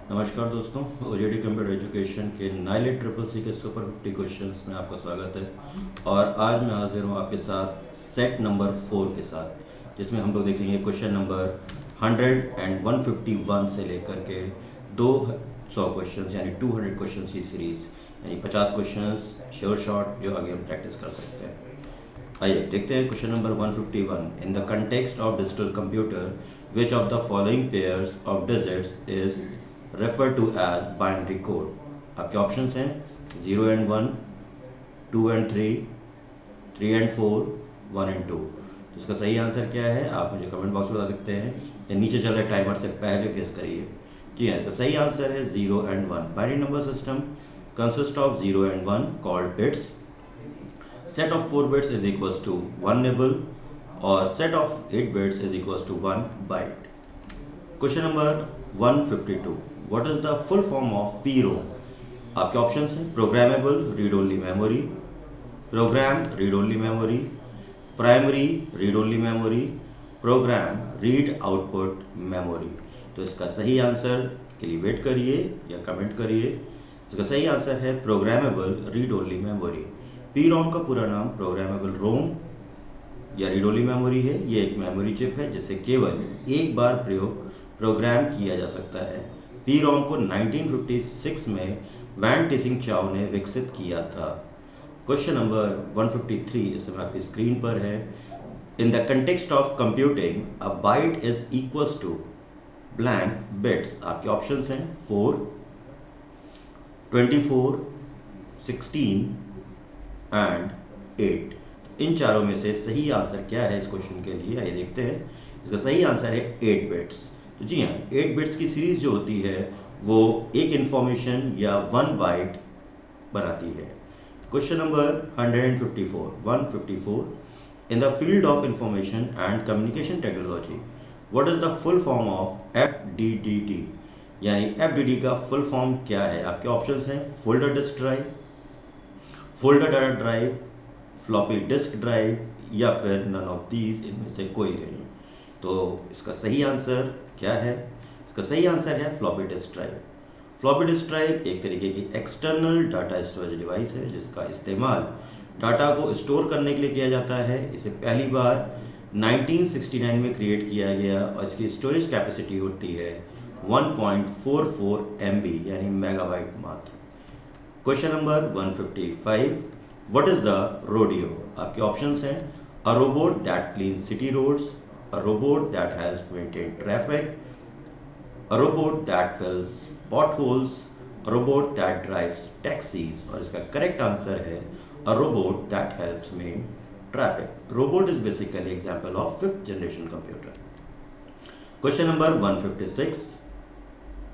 नमस्कार दोस्तों, ओजेडी computer education के नाइलेट ट्रिपल सी के सुपर 50 क्वेश्चंस में आपका स्वागत है। और आज मैं हाजिर हूँ आपके साथ सेट नंबर 4 के साथ, जिसमें हम लोग देखेंगे क्वेश्चन नंबर 100 एंड 151 से लेकर के 200 क्वेश्चंस यानी 200 क्वेश्चंस की सीरीज़, यानी 50 क्वेश्चंस श्योर शॉर्ट जो आगे हम प्रैक्टिस कर सकते हैं। आइए देखते हैं question number 151। In the context of digital computer which of the following pairs of digits is refer to as binary code. आपके ऑप्शंस हैं 0 एंड 1, 2 एंड 3, 3 एंड 4, 1 एंड 2। तो इसका सही आंसर क्या है आप मुझे कमेंट बॉक्स में बता सकते हैं, या नीचे चल रहे टाइमर से पहले गेस करिए। जी हाँ, इसका सही आंसर है 0 and 1। Binary number system consist of 0 and 1 called bits. Set of 4 bits is equals to 1 nibble और set of 8 bits is equals to 1 byte. Question number 152. What is the full form of PROM? आपके options हैं programmable read only memory, program read only memory, primary read only memory, program read output memory. तो इसका सही answer के लिए wait करिए या comment करिए। इसका सही आंसर है programmable read only memory. PROM का पूरा नाम प्रोग्रामेबल रोम या रीड ओनली मेमोरी है। ये एक मेमोरी चिप है जिसे केवल एक बार प्रोग्राम किया जा सकता है। PROM को 1956 में वैन टिसिंग चाओ ने विकसित किया था। क्वेश्चन नंबर 153 इस समय आपकी स्क्रीन पर है। In the context of computing a byte is equals to blank bits. आपके ऑप्शंस हैं 4, 24, 16 एंड 8। इन चारों में से सही आंसर क्या है इस क्वेश्चन के लिए, आइए देखते हैं। इसका सही आंसर है 8 बिट्स। तो जी हाँ, 8 बिट्स की सीरीज जो होती है वो एक इंफॉर्मेशन या 1 बाइट बनाती है। Question number 154 in the field of information and communication technology what is the full form of FDDD, यानी FDD का फुल फॉर्म क्या है। आपके ऑप्शंस हैं folder disk drive, folder data drive, floppy disk drive या फिर नन ऑफ दीज, इनमें से कोई नहीं। तो इसका सही आंसर क्या है? इसका सही आंसर है floppy disk drive. Floppy disk drive एक तरीके की एक्सटर्नल डाटा स्टोरेज डिवाइस है जिसका इस्तेमाल डाटा को स्टोर करने के लिए किया जाता है। इसे पहली बार 1969 में क्रिएट किया गया और इसकी स्टोरेज कैपेसिटी होती है 1.44 MB यानी मेगाबाइट मात्र। Question number 155 what is the rodeo. आपके ऑप्शंस हैं a robot that cleans city roads, a robot that helps maintain traffic, a robot that fills potholes, a robot that drives taxis. और इसका correct answer है a robot that helps maintain traffic. Robot is basically example of 5th generation computer. Question number 156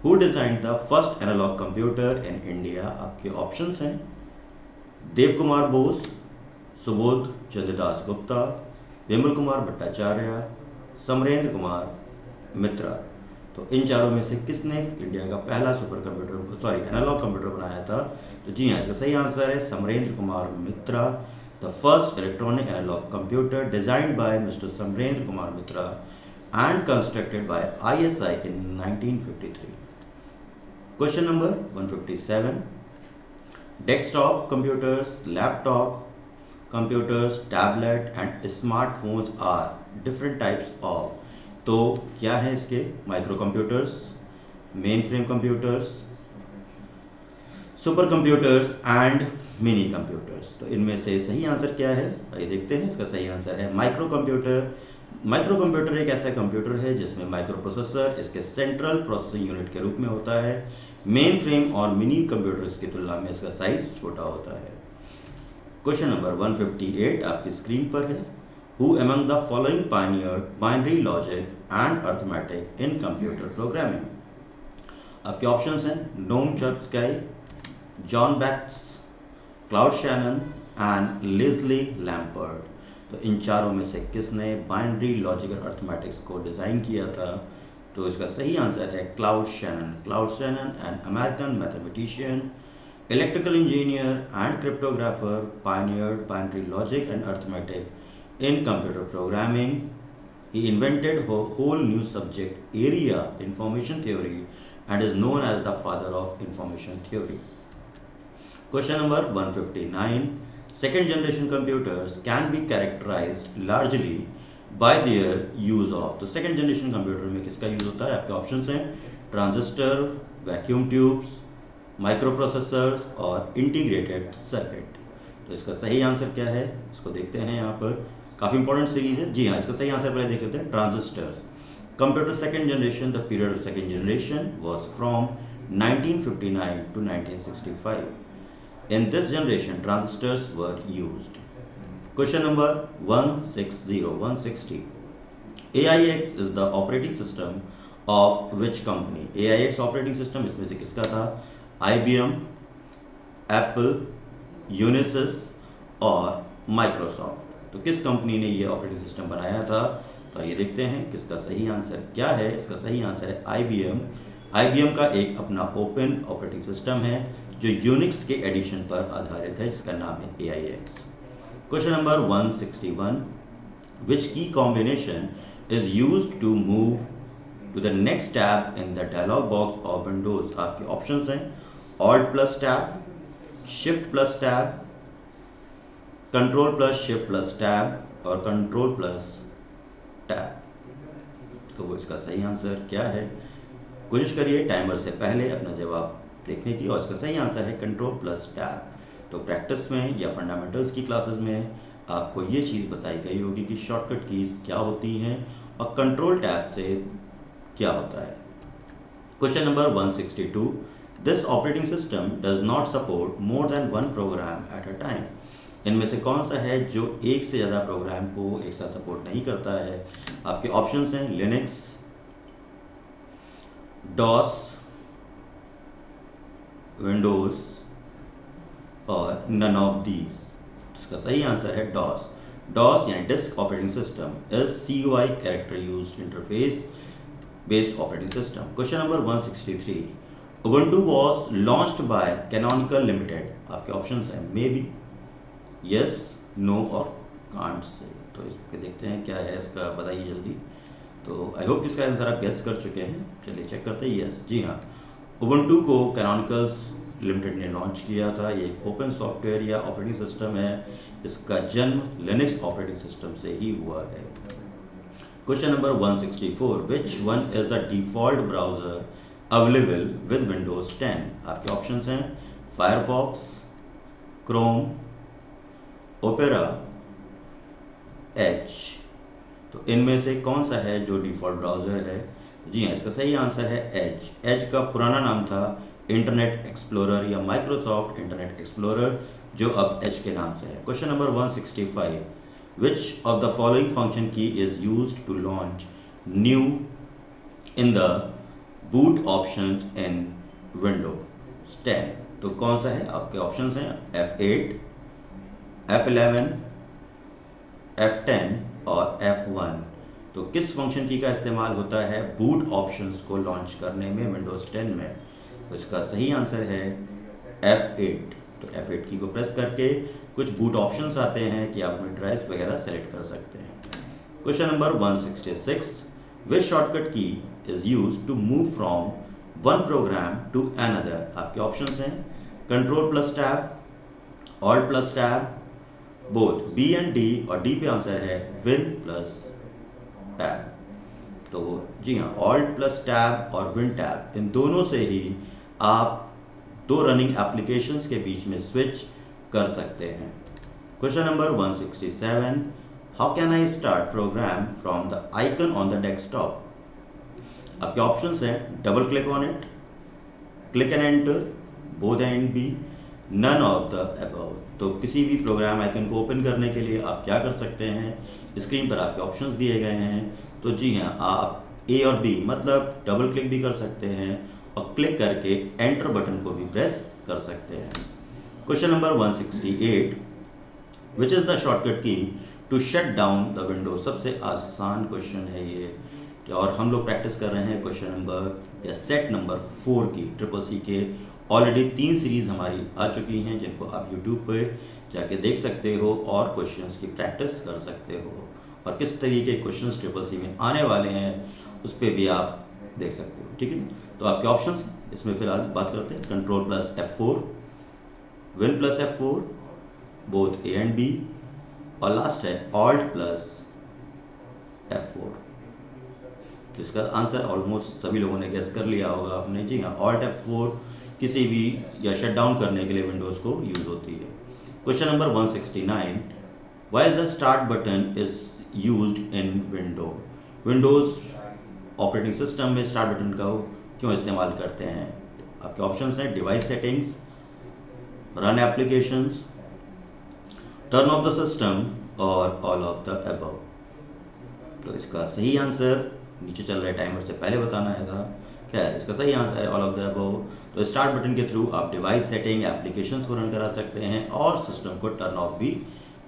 who design the first analog computer in India. आपके options हैं देव कुमार बोस, सुबोध चंद्रदास गुप्ता, विमल कुमार भट्टाचार्य, समरेंद्र कुमार मित्रा। तो इन चारों में से किसने इंडिया का पहला एनालॉग कंप्यूटर बनाया था? तो जी हाँ, इसका सही आंसर है Samarendra Kumar Mitra. The first electronic analog computer designed by mister Samarendra Kumar Mitra and constructed by ISI in 1953. Question number 157 desktop computers, laptop computers, tablet and smartphones are different types of। तो क्या है इसके? Micro computers, main frame computers, super computers and mini computers. तो इनमें से सही answer क्या है आइए देखते हैं। इसका सही आंसर है माइक्रो कंप्यूटर। माइक्रो कंप्यूटर एक ऐसा कंप्यूटर है जिसमें माइक्रो प्रोसेसर इसके सेंट्रल प्रोसेसिंग यूनिट के रूप में होता है। मेन फ्रेम और मिनी कंप्यूटर्स की तुलना में इसका साइज छोटा होता है। क्वेश्चन नंबर 158 आपकी स्क्रीन पर है। Who among the following pioneer binary logic and arithmetic in computer programming. आपके ऑप्शंस हैं Noam Chomsky, John Backus, Claude Shannon and Leslie Lamport. तो इन चारों में से किसने बाइनरी लॉजिक और अर्थमेटिक्स को डिज़ाइन किया था? तो इसका सही आंसर है Claude Shannon. Claude Shannon an American mathematician, electrical engineer and cryptographer pioneered binary logic and arithmetic in computer programming. He invented a whole new subject area, information theory, and is known as the father of information theory. Question number 159. Second generation computers can be characterized largely by their use of. तो second generation computer में किसका use होता है? आपके options हैं transistor, vacuum tubes, micro processors और integrated circuit. तो इसका सही आंसर क्या है इसको देखते हैं। यहाँ पर काफ़ी इंपॉर्टेंट सीरीज है। जी हाँ, इसका सही आंसर पहले देख लेते हैं। Transistors, computer second generation, the period of second generation was from 1959 to 1965. In this generation, transistors were used. Question number 160. AIX is the operating system of which company? AIX operating system इसमें से किसका था? IBM, Apple, Unisys और Microsoft। तो किस company ने ये operating system बनाया था? तो आइए देखते हैं किसका सही आंसर क्या है। इसका सही आंसर है IBM। IBM का एक अपना ओपन ऑपरेटिंग सिस्टम है जो यूनिक्स के एडिशन पर आधारित है जिसका नाम है AIX। Question number 161. Which key combination is used to move to the next tab in the dialog box of Windows? आपके ऑप्शंस हैं Alt plus Tab, Shift plus Tab, Control plus Shift plus Tab और Control plus Tab। तो वो इसका सही answer क्या है? कोशिश करिए टाइमर से पहले अपना जवाब देखने की। और इसका सही आंसर है कंट्रोल प्लस टैब। तो प्रैक्टिस में या फंडामेंटल्स की क्लासेस में आपको ये चीज़ बताई गई होगी कि शॉर्टकट कीज़ क्या होती हैं और कंट्रोल टैब से क्या होता है। Question number 162. This operating system does not support more than one program at a time. इनमें से कौन सा है जो एक से ज़्यादा प्रोग्राम को एक साथ सपोर्ट नहीं करता है? आपके ऑप्शंस हैं लिनक्स, डॉस, विंडोज और नन ऑफ दीज। इसका सही आंसर है डॉस। डॉस यानी disk operating system is CUI character used interface based operating system. Question number 163. Ubuntu was launched by Canonical Limited. आपके ऑप्शंस हैं मे बी, यस, नो और can't say. तो इसके देखते हैं क्या है इसका, बताइए जल्दी। तो आई होप इसका आंसर आप गेस कर चुके हैं। चलिए चेक करते हैं। यस, जी हाँ, उबंटू को कैनोनिकल लिमिटेड ने लॉन्च किया था। ये ओपन सॉफ्टवेयर या ऑपरेटिंग सिस्टम है। इसका जन्म लिनक्स ऑपरेटिंग सिस्टम से ही हुआ है। Question number 164. Which one is the default browser available with Windows 10? आपके ऑप्शंस हैं फायरफॉक्स, क्रोम, ओपेरा, एज। तो इनमें से कौन सा है जो डिफ़ॉल्ट ब्राउज़र है? जी हाँ, इसका सही आंसर है एज। एज का पुराना नाम था इंटरनेट एक्सप्लोरर या माइक्रोसॉफ्ट इंटरनेट एक्सप्लोरर, जो अब एज के नाम से है। Question number 165. Which of the following function key is used to launch new in the boot option in Windows 10? तो कौन सा है? आपके ऑप्शंस हैं F8, F11, F10 और F1। तो किस फंक्शन की का इस्तेमाल होता है बूट ऑप्शंस को लॉन्च करने में विंडोज़ 10 में? तो इसका सही आंसर है F8। तो F8 की को प्रेस करके कुछ बूट ऑप्शंस आते हैं कि आप अपने ड्राइव्स वगैरह सेलेक्ट कर सकते हैं। Question number 166. Which shortcut key is used to move from one program to another? आपके ऑप्शंस हैं control plus tab, alt plus tab, both B and D, और D पे आंसर है विन प्लस टैब। तो जी हाँ, ऑल्ट प्लस टैब और win tab, इन दोनों से ही आप दो रनिंग एप्लीकेशंस के बीच में स्विच कर सकते हैं। Question number 167. How can I start program from the icon on the desktop? आपके ऑप्शंस हैं double click on it, click and enter, both and B, none of the above. तो किसी भी प्रोग्राम आइकन को open करने के लिए आप क्या कर सकते हैं? स्क्रीन पर आपके ऑप्शंस दिए गए हैं। तो जी हाँ, आप ए और बी मतलब डबल क्लिक भी कर सकते हैं और क्लिक करके एंटर बटन को भी प्रेस कर सकते हैं। Question number 168. Which is the shortcut key to shut down the window? सबसे आसान क्वेश्चन है ये, और हम लोग प्रैक्टिस कर रहे हैं क्वेश्चन नंबर या सेट नंबर 4 की। CCC के ऑलरेडी 3 सीरीज़ हमारी आ चुकी हैं जिनको आप यूट्यूब पे जाके देख सकते हो और क्वेश्चंस की प्रैक्टिस कर सकते हो, और किस तरीके के क्वेश्चंस CCC में आने वाले हैं उस पर भी आप देख सकते हो। ठीक है। तो आपके ऑप्शंस इसमें फिलहाल बात करते हैं। Control plus F4, win plus F4, both A and B, और लास्ट है ऑल्ट प्लस F4। इसका आंसर ऑलमोस्ट सभी लोगों ने गेस कर लिया होगा आपने। जी हाँ, ऑल्ट F4 किसी भी या शट डाउन करने के लिए विंडोज़ को यूज़ होती है। Question number 169, why the start button is used in Windows operating system में स्टार्ट बटन का क्यों इस्तेमाल करते हैं? आपके ऑप्शंस हैं device settings, run applications, turn off the system और ऑल ऑफ द अबव। तो इसका सही आंसर नीचे चल रहे टाइमर से पहले बताना है था। खैर, इसका सही आंसर है ऑल ऑफ द अबव। तो स्टार्ट बटन के थ्रू आप डिवाइस सेटिंग, एप्लीकेशंस को रन करा सकते हैं और सिस्टम को टर्न ऑफ भी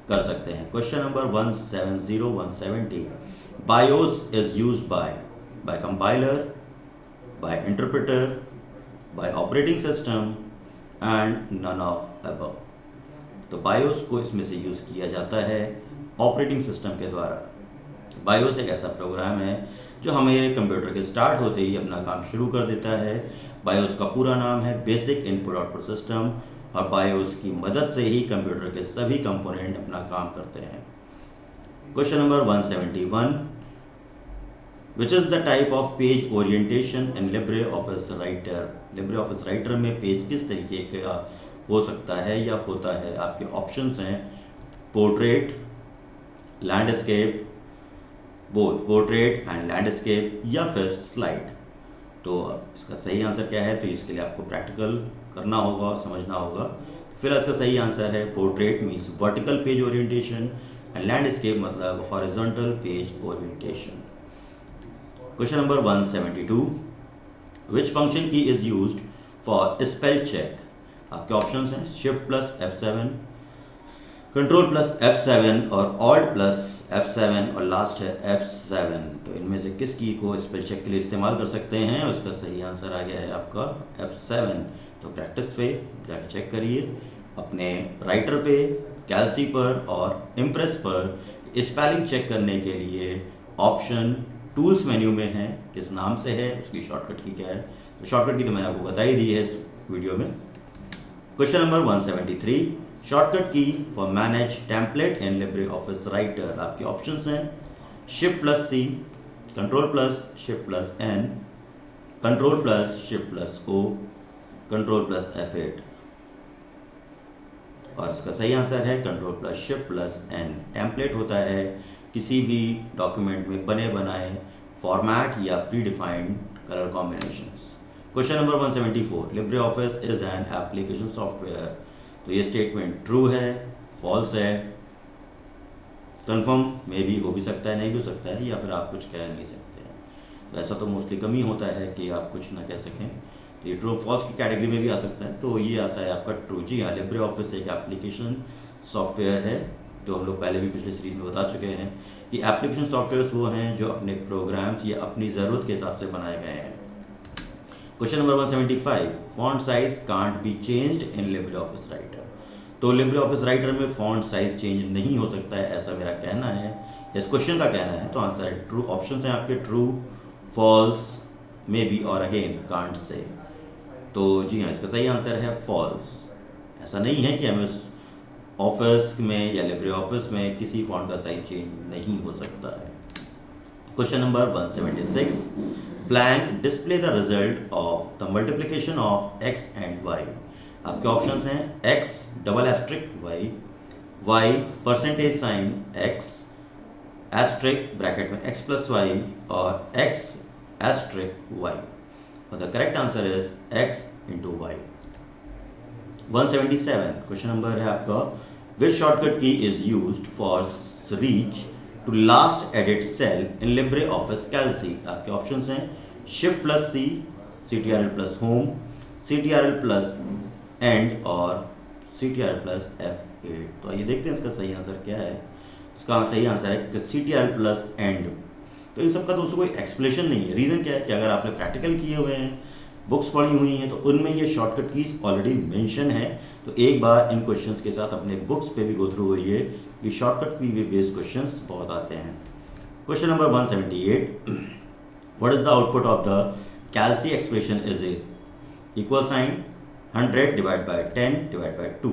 कर सकते हैं। Question number 170 BIOS is used by compiler, by interpreter, by operating system and none of above. तो बायोस को इसमें से यूज़ किया जाता है ऑपरेटिंग सिस्टम के द्वारा। बायोस एक ऐसा प्रोग्राम है जो हमें कंप्यूटर के स्टार्ट होते ही अपना काम शुरू कर देता है। बायोस का पूरा नाम है बेसिक इनपुट आउटपुट सिस्टम, और बायोस की मदद से ही कंप्यूटर के सभी कंपोनेंट अपना काम करते हैं। Question number 171, which is the type of page orientation in Libre office writer? Libre office writer में पेज किस तरीके का हो सकता है या होता है? आपके ऑप्शंस हैं portrait, landscape, both portrait and landscape, या फिर स्लाइड। तो इसका सही आंसर क्या है? तो इसके लिए आपको प्रैक्टिकल करना होगा, समझना होगा। फिर इसका सही आंसर है portrait means vertical page orientation and landscape मतलब horizontal page orientation. Question number 172, which function key is used for spell check? आपके ऑप्शंस हैं shift plus F7, control plus F7 और ऑल्ट प्लस F7 और last है F7। तो इनमें से किस की को स्पेल चेक के लिए इस्तेमाल कर सकते हैं? उसका सही आंसर आ गया है आपका F7। तो प्रैक्टिस पे जाके चेक करिए अपने राइटर पे, कैल्सी पर और इम्प्रेस पर। स्पेलिंग चेक करने के लिए ऑप्शन टूल्स मेन्यू में है, किस नाम से है, उसकी शॉर्टकट की क्या है। तो शॉर्टकट की तो मैंने आपको बता ही दी है इस वीडियो में। क्वेश्चन नंबर 173, शॉर्टकट की for manage template in Libre office writer. आपके ऑप्शंस हैं shift plus C, control plus shift plus N, control plus shift plus O, control plus F8। और इसका सही आंसर है control plus shift plus N। Template होता है किसी भी डॉक्यूमेंट में बने बनाए फॉर्मेट या pre defined colour combinations. Question number 174, Libre office is an application software. तो ये स्टेटमेंट ट्रू है, फॉल्स है, कंफर्म मे भी हो भी सकता है, नहीं भी हो सकता है, या फिर आप कुछ कह नहीं सकते हैं। तो ऐसा तो मोस्टली कम ही होता है कि आप कुछ ना कह सकें। तो ये ट्रू फॉल्स की कैटेगरी में भी आ सकता है। तो ये आता है आपका ट्रू। जी हाँ, लिब्रे ऑफिस एक एप्लीकेशन सॉफ्टवेयर है, जो हम लोग पहले भी पिछले सीरीज में बता चुके हैं कि एप्लीकेशन सॉफ्टवेयर्स वो हैं जो अपने प्रोग्राम्स या अपनी ज़रूरत के हिसाब से बनाए गए हैं। Question number 175, font size can't be changed in Libre office writer. तो लिब्रे ऑफिस राइटर में फॉन्ट साइज चेंज नहीं हो सकता है, ऐसा मेरा कहना है, इस क्वेश्चन का कहना है। तो आंसर है ट्रू। ऑप्शन हैं आपके ट्रू, फॉल्स, मे बी और अगेन कांट से। तो जी हाँ, इसका सही आंसर है फॉल्स। ऐसा नहीं है कि MS ऑफिस में या लिब्रे ऑफिस में किसी फॉन्ट का साइज चेंज नहीं हो सकता है। Question number 176, blank display the result of the multiplication of x and y। आपके ऑप्शंस हैं x double asterisk y percentage sign x asterisk bracket में x प्लस y और x एस्ट्रिक y। और the correct answer is x into y। 177 question number है आपका, which shortcut key is used for reach to last edit cell in LibreOffice Calc. आपके options हैं shift plus C, CTRL plus home, CTRL plus and और CTRL plus F8। तो आइए देखते हैं इसका सही आंसर क्या है। इसका सही आंसर है CTRL प्लस एंड। तो इन सबका दोस्तों कोई एक्सप्लेनेशन नहीं है। रीज़न क्या है कि अगर आपने प्रैक्टिकल किए हुए हैं, बुक्स पढ़ी हुई हैं, तो उनमें ये शॉर्टकट कीज ऑलरेडी मेंशन है। तो एक बार इन क्वेश्चंस के साथ अपने बुक्स पे भी गो थ्रू हुई है, ये शॉर्टकट की बेस्ड क्वेश्चंस बहुत आते हैं। Question number 178, what is the output of the Calc expression is equal sign 100 divide by 10 divide by 2।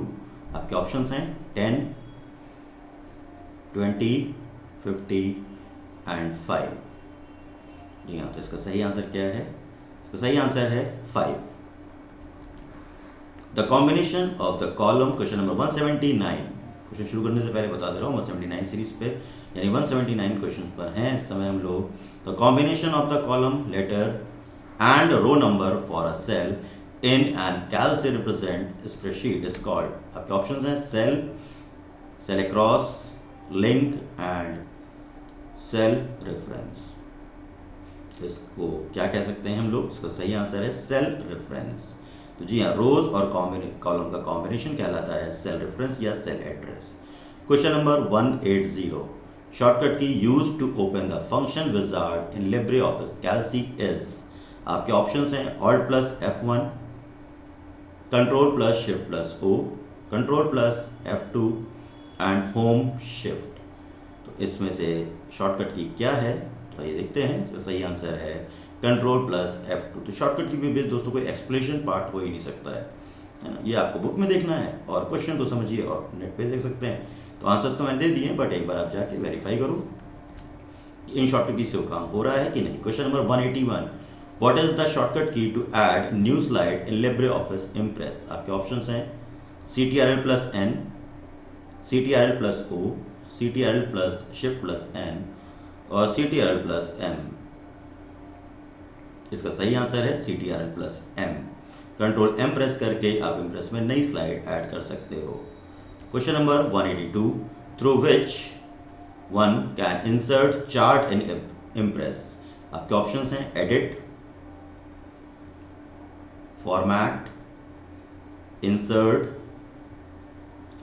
आपके ऑप्शंस हैं 10, 20, 50 एंड 5। जी हाँ, तो इसका सही आंसर क्या है? तो सही आंसर है 5। The combination of the column, question number 179। Question शुरू करने से पहले बता दे रहा हूँ 179 सीरीज पे, यानी 179 क्वेश्चन पर हैं इस समय हम लोग। The combination of the column letter and row number for a cell in and Calc represent spreadsheet is called. आपके ऑप्शन हैं cell, cell across, link and cell reference. इसको क्या कह सकते हैं हम लोग? इसका सही आंसर है सेल रेफरेंस। तो जी हाँ, रोज और कॉलम का कॉम्बिनेशन कहलाता है सेल रेफरेंस या cell address. Question number 180, shortcut key use to open the function wizard in LibreOffice Calc is. आपके ऑप्शंस हैं alt plus F1, control plus shift plus O, control plus F2 and home shift. तो इसमें से shortcut की क्या है? तो ये देखते हैं। इसका सही आंसर है कंट्रोल प्लस F2। तो शॉर्टकट की भी दोस्तों कोई एक्सप्लेनेशन पार्ट हो ही नहीं सकता है ना। ये आपको बुक में देखना है और क्वेश्चन को समझिए और नेट पे देख सकते हैं। तो आंसर्स तो मैंने दे दिए, बट एक बार आप जाके वेरीफाई करो कि इन शॉर्टकट की से काम हो रहा है कि नहीं। Question number 181, what is the shortcut key to add new slide in LibreOffice Impress. आपके ऑप्शंस हैं CTRL plus N, CTRL plus O, CTRL plus shift plus N और CTRL प्लस M। इसका सही आंसर है CTRL plus M। Control M press करके आप impress में नई स्लाइड ऐड कर सकते हो। Question number 182, through which one can insert chart in Impress. आपके ऑप्शंस हैं edit, format, insert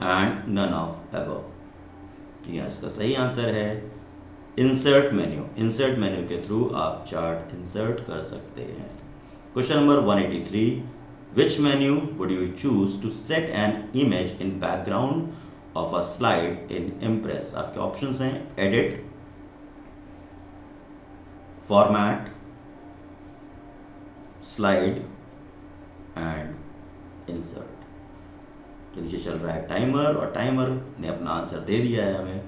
and none of above. इसका सही आंसर है इंसर्ट मेन्यू। इंसर्ट मेन्यू के थ्रू आप चार्ट इंसर्ट कर सकते हैं। Question number 183, which menu would you choose to set an image in background of a slide in Impress. आपके options हैं edit, format, slide and insert. तो नीचे चल रहा है टाइमर और टाइमर ने अपना आंसर दे दिया है हमें।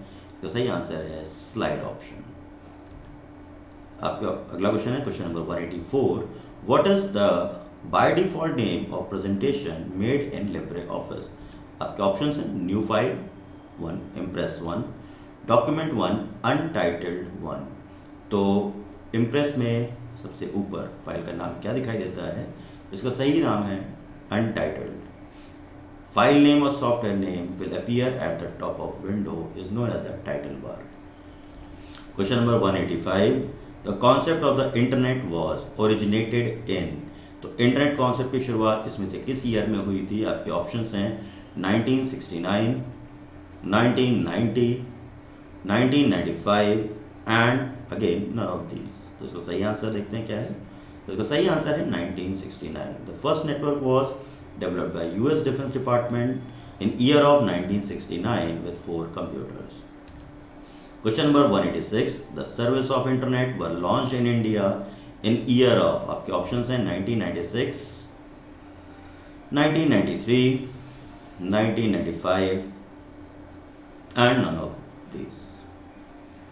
तो सही आंसर है स्लाइड ऑप्शन। आपका अगला क्वेश्चन है question number 184, what is the by default name of presentation made in Libre office. आपके ऑप्शंस हैं new file 1, impress 1, document 1, untitled 1। तो इम्प्रेस में सबसे ऊपर फाइल का नाम क्या दिखाई देता है? इसका सही नाम है untitled. File name or software name will appear at the top of window is known as the title bar. Question number 185, the concept of the internet was originated in। तो इंटरनेट कॉन्सेप्ट की शुरुआत इसमें से किस year में हुई थी? आपके ऑप्शंस हैं 1969, 1990, 1995 and again none of these. तो इसका सही आंसर देखते हैं क्या है। तो इसका सही आंसर है 1969। The first network was developed by US Defense Department in year of 1969 with 4 computers. Question number 186, the service of internet were launched in India in year of। आपके ऑप्शंस हैं 1996, 1993, 1995 and none of these।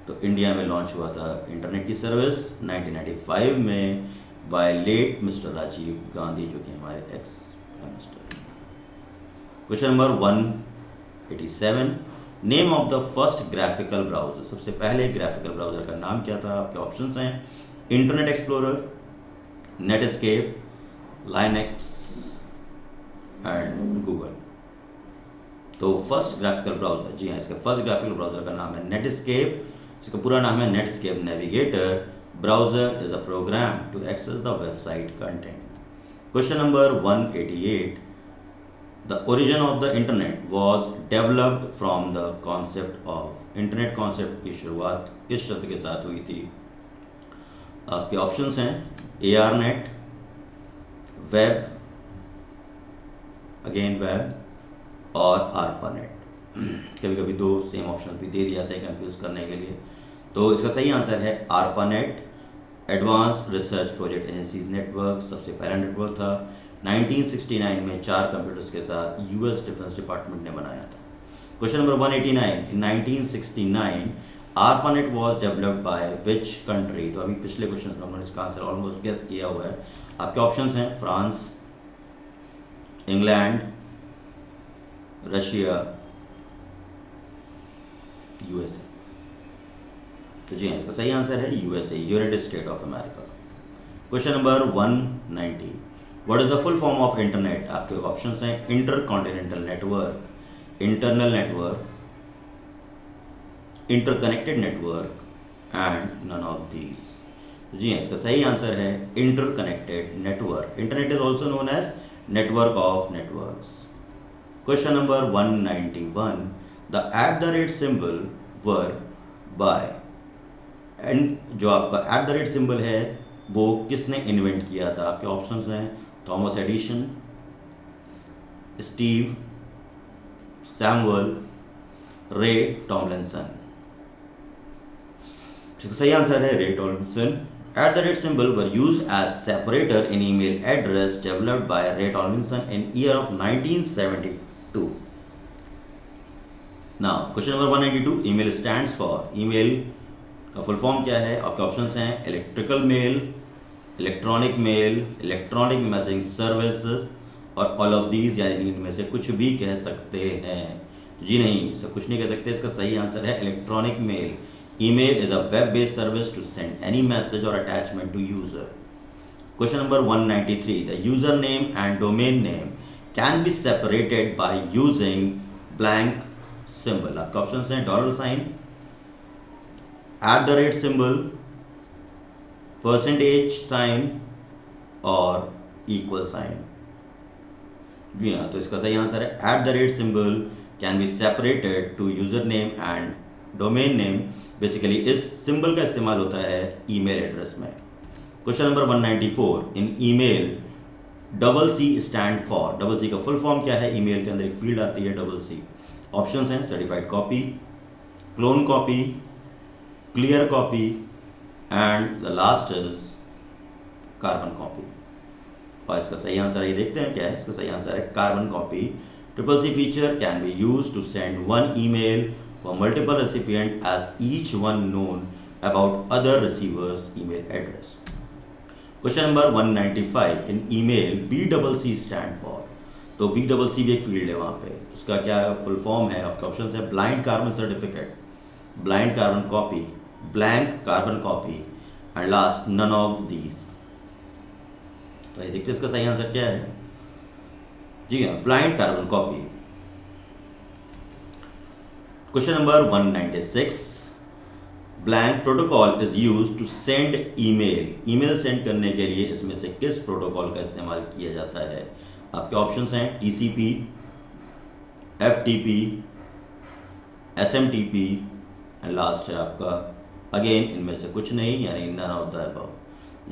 तो India में launch हुआ था internet की service 1995 में by late mister Rajiv Gandhi, जो कि हमारे ex question number 187, name of the first graphical browser. सबसे पहले ग्राफिकल ब्राउजर का नाम क्या था? आपके ऑप्शंस हैं internet explorer, Netscape, Linux and Google. तो फर्स्ट ग्राफिकल ब्राउजर, जी हाँ, इसका फर्स्ट ग्राफिकल ब्राउजर का नाम है नेटस्केप। इसका पूरा नाम है Netscape Navigator. Browser is a program to access the website content. Question number 188, the origin of the internet was developed from the concept of internet concept की शुरुआत किस शब्द के साथ हुई थी? आपके ऑप्शंस हैं ARNet, वेब, अगेन वेब और ARPANET। कभी कभी दो सेम ऑप्शन भी दे दिया जाता है कंफ्यूज करने के लिए। तो इसका सही आंसर है ARPANET advance research project agencies network सबसे पहला नेटवर्क था। 1969 में 4 कंप्यूटर्स के साथ यूएस डिफेंस डिपार्टमेंट ने बनाया था। Question number 189, in 1969 ARPANET was developed by which country? तो अभी पिछले क्वेश्चन में हमने इसका आंसर ऑलमोस्ट गेस किया हुआ है। आपके ऑप्शंस हैं फ्रांस, इंग्लैंड, रशिया, यूएसए। तो जी हाँ, इसका सही आंसर है USA, United State of America. Question number 190, what is the full form of internet? आपके ऑप्शंस हैं inter continental network, internal network, interconnected network and none of these. जी हाँ, इसका सही आंसर है interconnected network. Internet is also known as network of networks. Question number 191, the @ symbol were by, and जो आपका @ symbol है वो किसने इन्वेंट किया था? आपके ऑप्शंस हैं थॉमस एडिसन, स्टीव सैमुअल, रे टॉमलिंसन। इसका सही आंसर है रे Tomlinson. @ symbol were used as separator in email address developed by Ray Tomlinson in year of 1972. Now, question number 192, email stands for, email का फुल फॉर्म क्या है? आपके options हैं electrical mail, electronic mail, electronic messaging services और all of these, यानी इनमें से कुछ भी कह सकते हैं। जी नहीं, इसका कुछ नहीं कह सकते। इसका सही आंसर है electronic mail. Email is a web-based service to send any message or attachment to user. Question number 193. The username and domain name can be separated by using blank symbol. आपके ऑप्शंस हैं $, @ symbol, %sign और $sign। जी हाँ, तो इसका सही answer है @ symbol can be separated to username and domain name। Basically इस symbol का इस्तेमाल होता है ईमेल एड्रेस में। Question number 194, in email CC stand for, CC का फुल फॉर्म क्या है? ईमेल के अंदर एक फील्ड आती है CC। ऑप्शंस हैं certified copy, clone copy, clear copy and the last is carbon copy. और इसका सही आंसर ये देखते हैं क्या है। इसका सही आंसर है carbon copy. CCC feature can be used to send one email for multiple recipient as each one known about other receiver's email address. Question number 195, in email BCC stand for, तो BCC भी एक field है वहाँ पे, उसका क्या full form है? आपके ऑप्शन है blind carbon certificate, blind carbon copy, blank carbon copy and last none of these. तो ये देखते हैं इसका सही आंसर क्या है। जी हाँ, blind carbon copy. Question number 196, blank protocol is used to send email. Email send करने के लिए इसमें से किस प्रोटोकॉल का इस्तेमाल किया जाता है? आपके ऑप्शंस हैं TCP, FTP, SMTP and last है आपका अगेन इनमें से कुछ नहीं, यानी नन ऑफ द अबव।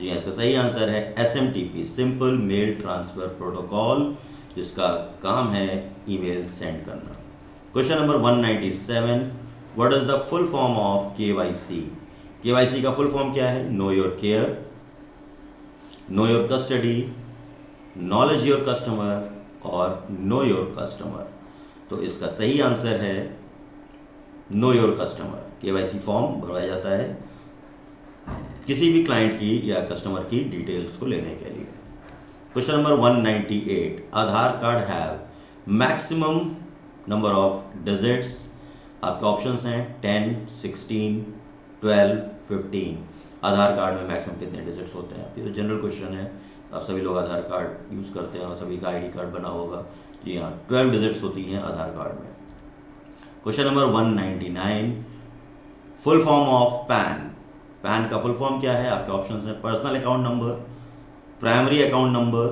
जी हाँ, इसका सही आंसर है SMTP, simple mail transfer protocol, जिसका काम है ईमेल सेंड करना। Question number 197, what is the full form of KYC? KYC का फुल फॉर्म क्या है? Know your care, know your custody, knowledge your customer और नो योर कस्टमर। तो इसका सही आंसर है know your customer. KYC form भरवाया जाता है किसी भी क्लाइंट की या कस्टमर की डिटेल्स को लेने के लिए। Question number 198, Aadhaar card have maximum number of digits. आपके ऑप्शंस हैं 10, 16, 12, 15। आधार कार्ड में मैक्सिमम कितने डिजिट्स होते हैं? ये तो जनरल क्वेश्चन है, आप सभी लोग आधार कार्ड यूज़ करते हैं और सभी का ID कार्ड बना होगा। जी हाँ, 12 डिजिट्स होती हैं आधार कार्ड में। Question number 199, full form of PAN. PAN का फुल फॉर्म क्या है? आपके ऑप्शंस हैं personal account number, primary account number,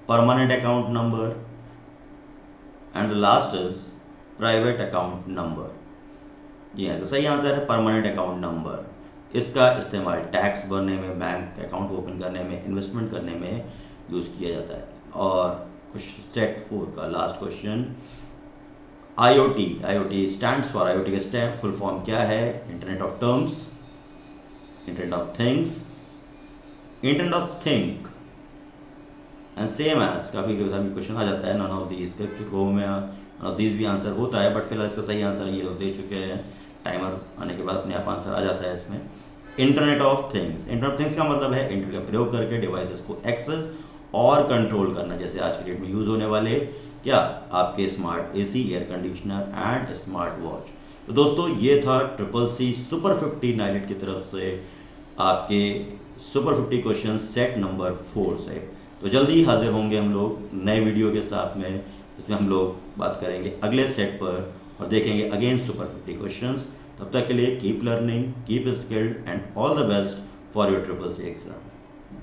permanent account number and last is private account number. जी हाँ, तो सही आंसर है परमानेंट अकाउंट नंबर। इसका इस्तेमाल टैक्स भरने में, बैंक अकाउंट ओपन करने में, इन्वेस्टमेंट करने में यूज़ किया जाता है। और सेट 4 का last question, IoT stands for, IoT का फुल फॉर्म क्या है? Internet of terms, internet of things, intent of think and same as, काफ़ी क्वेश्चन आ जाता है नन ऑफ दीज के रो में, नन ऑफ दीज भी आंसर होता है, बट फिलहाल इसका सही आंसर ये लोग दे चुके हैं, टाइमर आने के बाद अपने आप आंसर आ जाता है इसमें। Internet of things, internet of things का मतलब है इंटरनेट का प्रयोग करके डिवाइसेस को एक्सेस और कंट्रोल करना, जैसे आज की डेट में यूज़ होने वाले क्या, आपके smart AC, air conditioner and smart watch. तो दोस्तों ये था CCC सुपर 50 नाइलेट की तरफ से आपके सुपर 50 क्वेश्चन सेट नंबर 4 से। तो जल्दी ही हाजिर होंगे हम लोग नए वीडियो के साथ में, इसमें हम लोग बात करेंगे अगले सेट पर और देखेंगे अगेन सुपर 50 क्वेश्चंस। तब तक के लिए keep learning, keep skilled and all the best for your CCC exam.